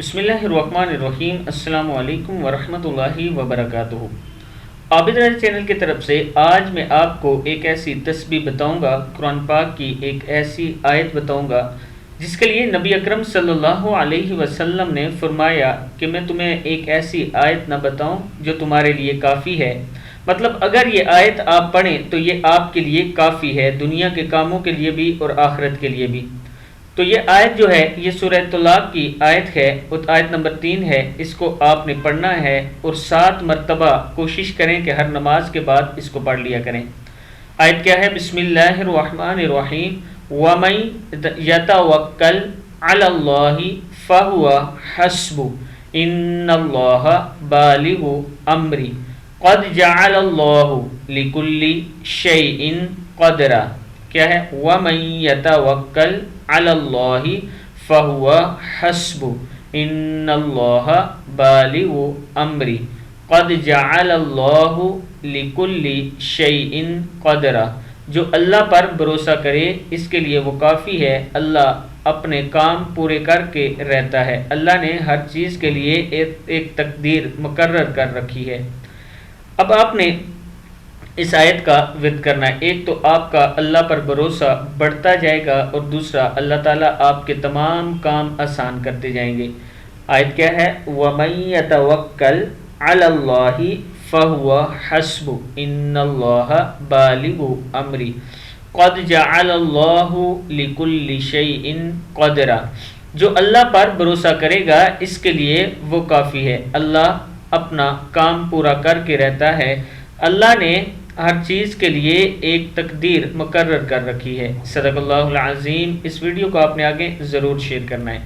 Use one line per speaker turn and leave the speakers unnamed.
بسم اللہ الرحمن الرحیم۔ السلام علیکم ورحمۃ اللہ وبرکاتہ۔ عابد راج چینل کی طرف سے آج میں آپ کو ایک ایسی تسبیح بتاؤں گا، قرآن پاک کی ایک ایسی آیت بتاؤں گا جس کے لیے نبی اکرم صلی اللہ علیہ وسلم نے فرمایا کہ میں تمہیں ایک ایسی آیت نہ بتاؤں جو تمہارے لیے کافی ہے۔ مطلب اگر یہ آیت آپ پڑھیں تو یہ آپ کے لیے کافی ہے، دنیا کے کاموں کے لیے بھی اور آخرت کے لیے بھی۔ تو یہ آیت جو ہے یہ سورہ طلاق کی آیت ہے، آیت نمبر 3 ہے۔ اس کو آپ نے پڑھنا ہے اور 7 مرتبہ کوشش کریں کہ ہر نماز کے بعد اس کو پڑھ لیا کریں۔ آیت کیا ہے؟ بسم اللہ الرحمن الرحیم۔ وَمَن يَتَوَكَّلْ عَلَى اللَّهِ فَهُوَ حَسْبُهُ إِنَّ اللَّهَ بَالِغُ أَمْرِهِ قَدْ جَعَلَ اللَّهُ لِكُلِّ شَيْءٍ قَدْرًا۔ کیا ہے؟ وَمَن يَتَوَكَّلْ عَلَى اللَّهِ فَهُوَ حَسْبُهُ إِنَّ اللَّهَ بَالِغُ أَمْرِهِ قَدْ جَعَلَ اللَّهُ لِكُلِّ شَيْءٍ قَدْرًا۔ جو اللہ پر بھروسہ کرے اس کے لیے وہ کافی ہے، اللہ اپنے کام پورے کر کے رہتا ہے۔ اللہ نے ہر چیز کے لیے ایک تقدیر مقرر کر رکھی ہے۔ اب آپ نے اس آیت کا ورد کرنا ہے۔ ایک تو آپ کا اللہ پر بھروسہ بڑھتا جائے گا اور دوسرا اللہ تعالیٰ آپ کے تمام کام آسان کرتے جائیں گے۔ آیت کیا ہے؟ وَمَن يَتَوَكَّلْ عَلَى اللَّهِ فَهُوَ حَسْبُهُ إِنَّ اللَّهَ بَالِغُ أَمْرِهِ قَدْ جَعَلَ اللَّهُ لِكُلِّ شَيْءٍ قَدْرًا۔ جو اللہ پر بھروسہ کرے گا اس کے لیے وہ کافی ہے، اللہ اپنا کام پورا کر کے رہتا ہے۔ اللہ نے ہر چیز کے لیے ایک تقدیر مقرر کر رکھی ہے۔ صدق اللہ العظیم۔ اس ویڈیو کو آپ نے آگے ضرور شیئر کرنا ہے۔